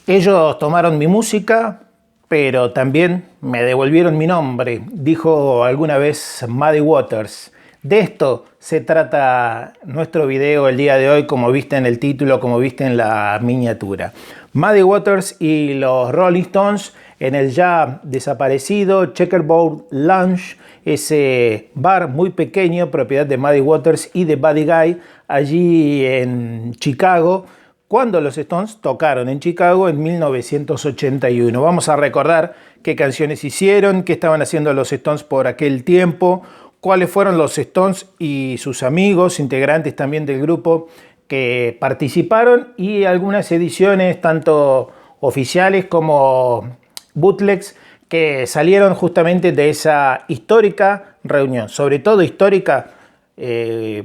Ellos tomaron mi música, pero también me devolvieron mi nombre, dijo alguna vez Muddy Waters. De esto se trata nuestro video el día de hoy, como viste en el título, como viste en la miniatura. Muddy Waters y los Rolling Stones en el ya desaparecido Checkerboard Lounge, ese bar muy pequeño, propiedad de Muddy Waters y de Buddy Guy, allí en Chicago, cuando los Stones tocaron en Chicago en 1981. Vamos a recordar qué canciones hicieron, qué estaban haciendo los Stones por aquel tiempo, cuáles fueron los Stones y sus amigos, integrantes también del grupo, que participaron, y algunas ediciones tanto oficiales como bootlegs que salieron justamente de esa histórica reunión, sobre todo histórica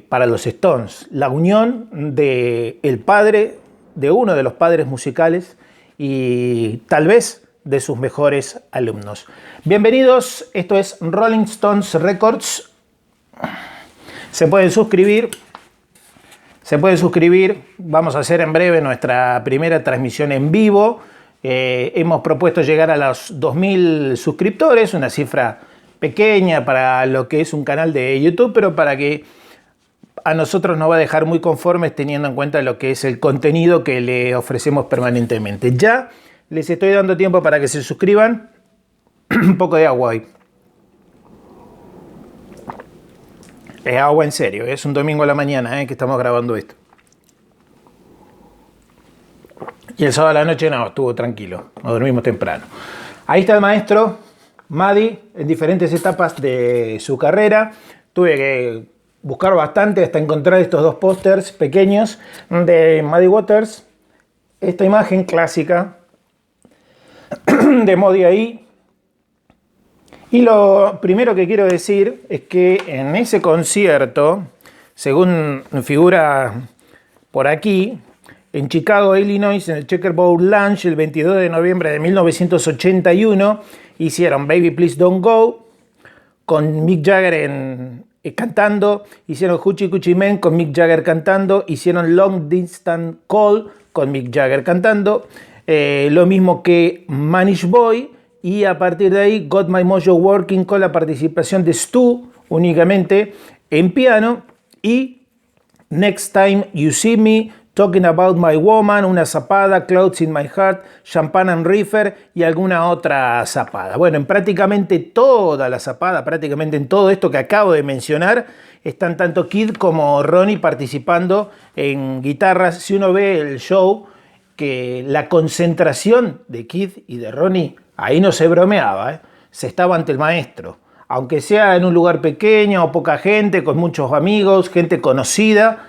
para los Stones, la unión de el padre, de uno de los padres musicales y tal vez de sus mejores alumnos. Bienvenidos, esto es Rolling Stones Records. Se pueden suscribir, vamos a hacer en breve nuestra primera transmisión en vivo. Hemos propuesto llegar a los 2000 suscriptores, una cifra pequeña para lo que es un canal de YouTube, pero para que a nosotros nos va a dejar muy conformes teniendo en cuenta lo que es el contenido que le ofrecemos permanentemente. Ya les estoy dando tiempo para que se suscriban. Un poco de agua hoy. Es agua en serio, es un domingo a la mañana que estamos grabando esto. Y el sábado a la noche no, estuvo tranquilo, nos dormimos temprano. Ahí está el maestro Muddy en diferentes etapas de su carrera. Tuve que buscar bastante hasta encontrar estos dos pósters pequeños de Muddy Waters. Esta imagen clásica de Muddy ahí. Y lo primero que quiero decir es que en ese concierto, según figura por aquí, en Chicago, Illinois, en el Checkerboard Lounge, el 22 de noviembre de 1981, hicieron Baby Please Don't Go, con Mick Jagger cantando, hicieron Hoochie Coochie Man con Mick Jagger cantando, hicieron Long Distance Call con Mick Jagger cantando, lo mismo que Manish Boy, y a partir de ahí Got My Mojo Working con la participación de Stu únicamente en piano, y Next Time You See Me, Talking About My Woman, una zapada, Clouds in My Heart, Champagne and Reefer y alguna otra zapada. Bueno, en prácticamente toda la zapada, prácticamente en todo esto que acabo de mencionar, están tanto Kid como Ronnie participando en guitarras. Si uno ve el show, que la concentración de Kid y de Ronnie, ahí no se bromeaba, se estaba ante el maestro. Aunque sea en un lugar pequeño o poca gente, con muchos amigos, gente conocida,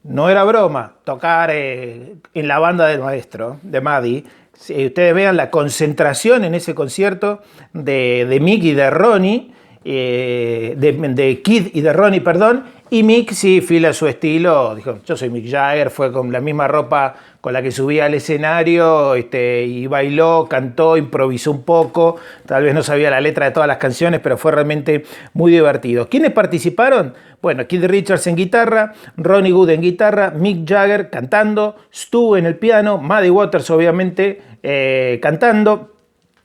no era broma tocar en la banda del maestro, de Muddy. Si ustedes vean la concentración en ese concierto de Mick y de Ronnie, de Kid y de Ronnie, perdón, y Mick sí, fiel a su estilo, dijo, yo soy Mick Jagger, fue con la misma ropa con la que subía al escenario, y bailó, cantó, improvisó un poco, tal vez no sabía la letra de todas las canciones, pero fue realmente muy divertido. ¿Quiénes participaron? Bueno, Keith Richards en guitarra, Ronnie Wood en guitarra, Mick Jagger cantando, Stu en el piano, Muddy Waters obviamente cantando,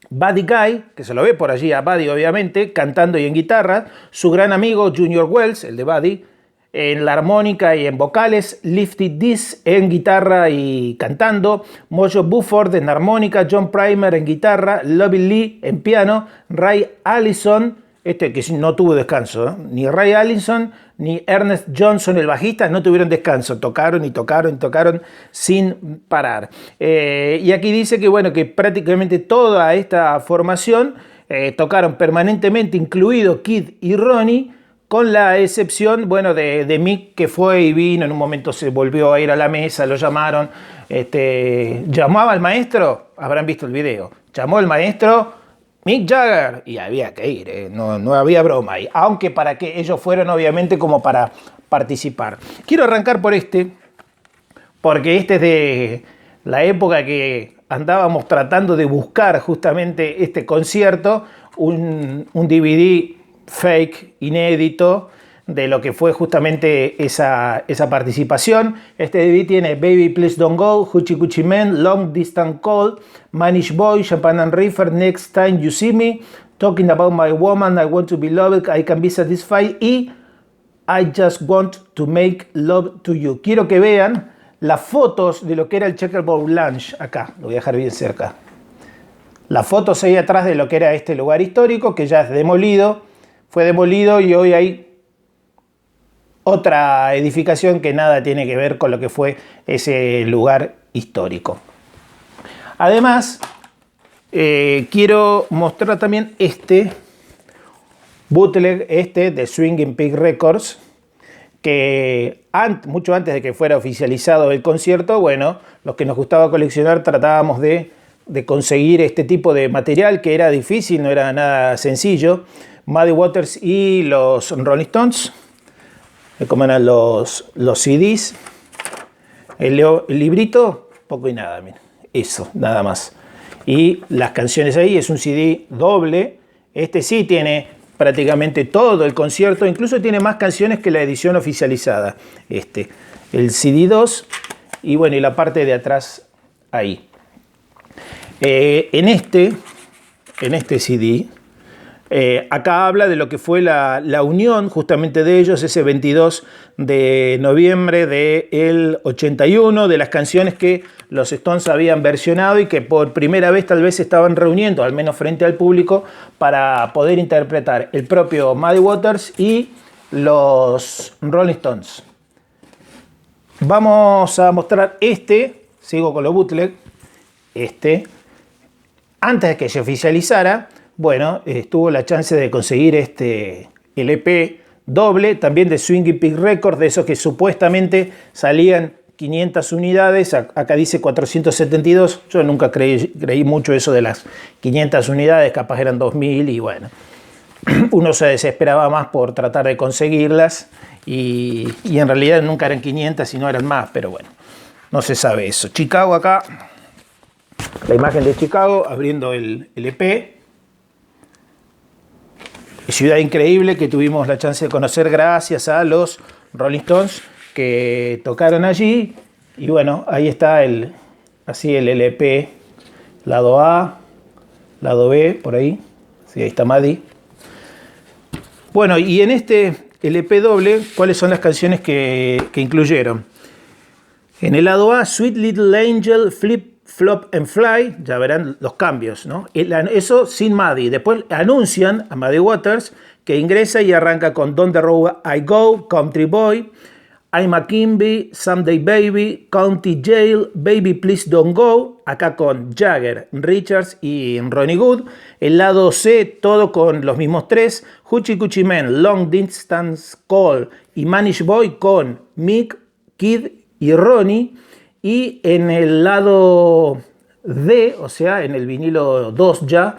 Buddy Guy, que se lo ve por allí a Buddy obviamente, cantando y en guitarra, su gran amigo Junior Wells, el de Buddy, en la armónica y en vocales, Lifty Dis en guitarra y cantando, Mojo Buford en armónica, John Primer en guitarra, Lovey Lee en piano, Ray Allison, que no tuvo descanso, ni Ray Allison ni Ernest Johnson, el bajista, no tuvieron descanso, tocaron y tocaron y tocaron sin parar. Y aquí dice que, bueno, que prácticamente toda esta formación tocaron permanentemente, incluido Kid y Ronnie, con la excepción, bueno, de Mick, que fue y vino, en un momento se volvió a ir a la mesa, lo llamaron, llamaba al maestro, habrán visto el video, llamó el maestro Mick Jagger, y había que ir, no había broma ahí, aunque para que ellos fueran obviamente como para participar. Quiero arrancar por porque este es de la época que andábamos tratando de buscar justamente este concierto, un DVD fake, inédito, de lo que fue justamente esa participación. Este DVD tiene Baby Please Don't Go, Hoochie Coochie Man, Long Distance Call, Manish Boy, Champagne and Reefer, Next Time You See Me, Talking About My Woman, I Want to Be Loved, I Can Be Satisfied y I Just Want to Make Love to You. Quiero que vean las fotos de lo que era el Checkerboard Lounge. Acá, lo voy a dejar bien cerca. Las fotos ahí atrás de lo que era este lugar histórico, que ya es demolido. Fue demolido y hoy hay otra edificación que nada tiene que ver con lo que fue ese lugar histórico. Además, quiero mostrar también este bootleg de Swinging Pig Records, que mucho antes de que fuera oficializado el concierto, bueno, los que nos gustaba coleccionar tratábamos de conseguir este tipo de material, que era difícil, no era nada sencillo. Muddy Waters y los Rolling Stones, como eran los CDs, el librito, poco y nada, miren, eso, nada más. Y las canciones ahí, es un CD doble, este sí tiene prácticamente todo el concierto, incluso tiene más canciones que la edición oficializada, el CD 2, y bueno, y la parte de atrás ahí. En este CD, acá habla de lo que fue la unión justamente de ellos ese 22 de noviembre del 81, de las canciones que los Stones habían versionado y que por primera vez tal vez se estaban reuniendo, al menos frente al público, para poder interpretar el propio Muddy Waters y los Rolling Stones. Vamos a mostrar sigo con los bootleg, antes de que se oficializara. Bueno, tuvo la chance de conseguir el EP doble, también de Swinging Pig Records, de esos que supuestamente salían 500 unidades, acá dice 472, yo nunca creí mucho eso de las 500 unidades, capaz eran 2000 y bueno, uno se desesperaba más por tratar de conseguirlas y en realidad nunca eran 500 sino eran más, pero bueno, no se sabe eso. Chicago acá, la imagen de Chicago abriendo el EP. Ciudad increíble que tuvimos la chance de conocer gracias a los Rolling Stones que tocaron allí. Y bueno, ahí está el LP, lado A, lado B, por ahí. Sí, ahí está Muddy. Bueno, y en este LP doble, ¿cuáles son las canciones que incluyeron? En el lado A, Sweet Little Angel, Flip, Flop and Fly, ya verán los cambios, ¿no? Eso sin Muddy. Después anuncian a Muddy Waters que ingresa y arranca con Down the Road I Go, Country Boy, I'm a Kimby, Someday Baby, County Jail, Baby Please Don't Go, acá con Jagger, Richards y Ronnie Wood. El lado C, todo con los mismos tres, Hoochie Coochie Man, Long Distance Call y Manish Boy con Mick, Kid y Ronnie. Y en el lado D, o sea, en el vinilo 2 ya,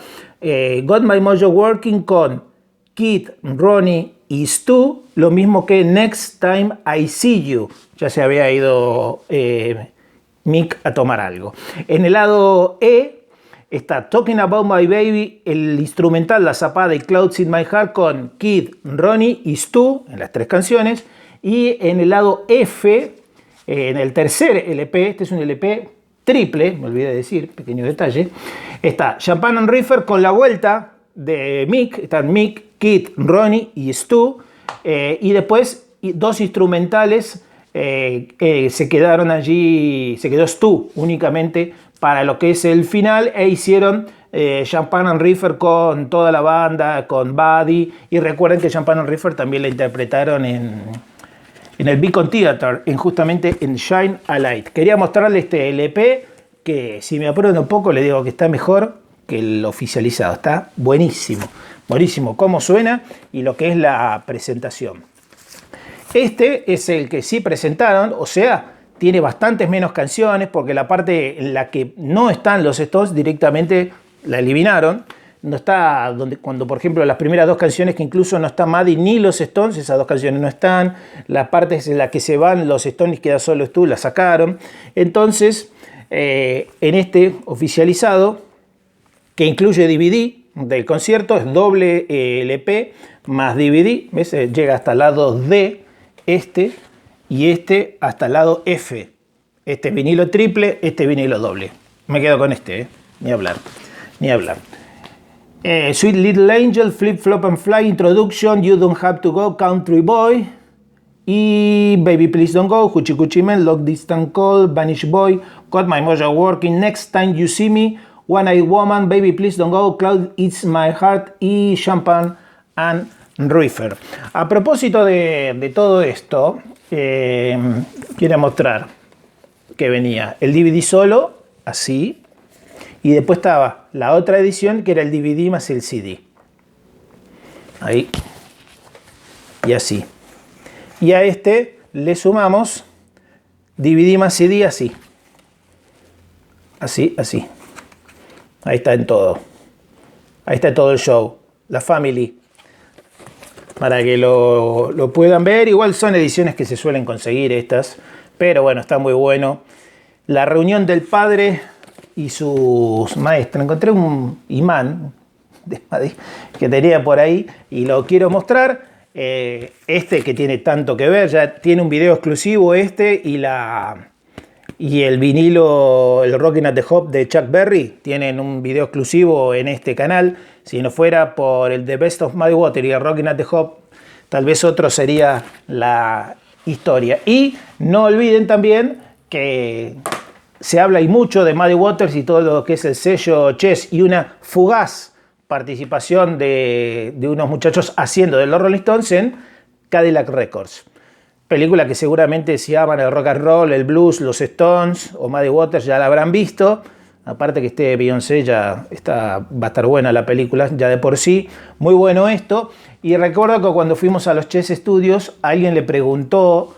Got My Mojo Working con Kid, Ronnie y Stu, lo mismo que Next Time I See You. Ya se había ido Mick a tomar algo. En el lado E está Talking About My Baby, el instrumental, la zapada y Clouds in My Heart con Kid, Ronnie y Stu, en las tres canciones. Y en el lado F, en el tercer LP, este es un LP triple, me olvidé de decir, pequeño detalle, está Champagne and Reefer con la vuelta de Mick, están Mick, Kid, Ronnie y Stu, y después dos instrumentales se quedaron allí, se quedó Stu únicamente para lo que es el final, e hicieron Champagne and Reefer con toda la banda, con Buddy, y recuerden que Champagne and Reefer también la interpretaron en el Beacon Theater, justamente en Shine a Light. Quería mostrarle este LP, que si me apuran un poco le digo que está mejor que el oficializado. Está buenísimo, buenísimo cómo suena y lo que es la presentación. Este es el que sí presentaron, o sea, tiene bastantes menos canciones, porque la parte en la que no están los Stones directamente la eliminaron. No está cuando, por ejemplo, las primeras dos canciones que incluso no está Muddy ni los Stones, esas dos canciones no están. La parte en la que se van los Stones y queda solo Stu, la sacaron. Entonces, en este oficializado, que incluye DVD, del concierto, es doble LP más DVD, ¿ves? Llega hasta el lado D, y hasta el lado F. Este vinilo triple, este vinilo doble. Me quedo con ni hablar, ni hablar. Sweet Little Angel, Flip Flop and Fly, Introduction, You Don't Have to Go, Country Boy, y Baby Please Don't Go, Hoochie Coochie Man, Long Distance Call, Vanish Boy, Got My Mojo Working, Next Time You See Me, One Eyed Woman, Baby Please Don't Go, Cloud Eats My Heart y Champagne and Reefer. A propósito de todo esto, quiero mostrar que venía el DVD solo, así, y después estaba la otra edición que era el DVD más el CD. Ahí. Y así. Y a le sumamos DVD más CD así. Así, así. Ahí está en todo. Ahí está todo el show. La Family. Para que lo puedan ver. Igual son ediciones que se suelen conseguir estas. Pero bueno, está muy bueno. La reunión del padre y sus maestros. Encontré un imán de Madrid que tenía por ahí y lo quiero mostrar. Que tiene tanto que ver, ya tiene un video exclusivo y el vinilo, el Rockin' at the Hop de Chuck Berry, tienen un video exclusivo en este canal. Si no fuera por el The Best of Muddy Waters y el Rockin' at the Hop, tal vez otro sería la historia. Y no olviden también que se habla y mucho de Muddy Waters y todo lo que es el sello Chess y una fugaz participación de unos muchachos haciendo de los Rolling Stones en Cadillac Records. Película que seguramente si aman el rock and roll, el blues, los Stones o Muddy Waters ya la habrán visto. Aparte que Beyoncé va a estar buena la película ya de por sí. Muy bueno esto. Y recuerdo que cuando fuimos a los Chess Studios, alguien le preguntó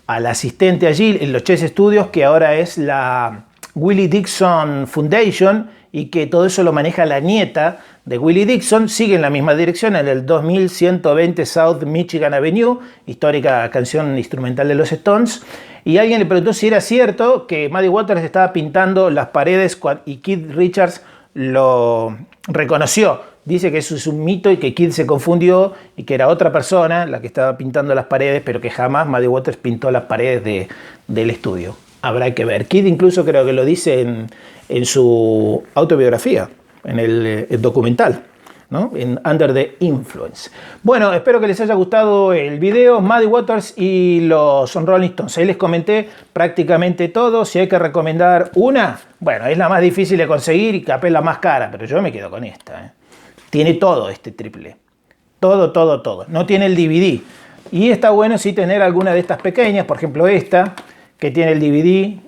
al asistente allí en los Chess Studios, que ahora es la Willie Dixon Foundation, y que todo eso lo maneja la nieta de Willie Dixon. Sigue en la misma dirección, en el 2120 South Michigan Avenue, histórica canción instrumental de los Stones. Y alguien le preguntó si era cierto que Muddy Waters estaba pintando las paredes y Keith Richards lo reconoció. Dice que eso es un mito y que Keith se confundió y que era otra persona la que estaba pintando las paredes, pero que jamás Muddy Waters pintó las paredes del estudio. Habrá que ver. Keith incluso creo que lo dice en su autobiografía, en el documental, ¿no? En Under the Influence. Bueno, espero que les haya gustado el video. Muddy Waters y los Rolling Stones. Ahí les comenté prácticamente todo. Si hay que recomendar una, bueno, es la más difícil de conseguir y capaz la más cara, pero yo me quedo con esta. Tiene todo este triple. Todo, todo, todo. No tiene el DVD. Y está bueno sí tener alguna de estas pequeñas, por ejemplo esta, que tiene el DVD,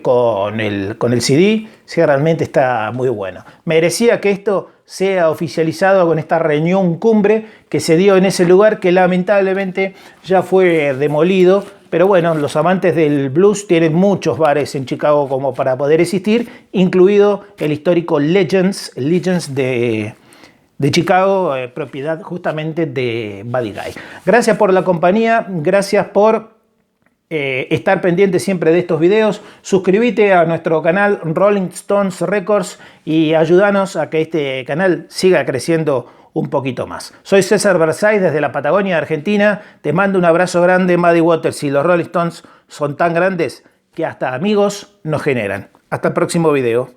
con el CD, sí, realmente está muy bueno. Merecía que esto sea oficializado con esta reunión cumbre que se dio en ese lugar que lamentablemente ya fue demolido. Pero bueno, los amantes del blues tienen muchos bares en Chicago como para poder existir, incluido el histórico Legends de Chicago, propiedad justamente de Buddy Guy. Gracias por la compañía, gracias por estar pendiente siempre de estos videos. Suscríbete a nuestro canal Rolling Stones Records y ayúdanos a que este canal siga creciendo un poquito más. Soy César Versailles desde la Patagonia, Argentina. Te mando un abrazo grande. Muddy Waters y los Rolling Stones son tan grandes que hasta amigos nos generan. Hasta el próximo video.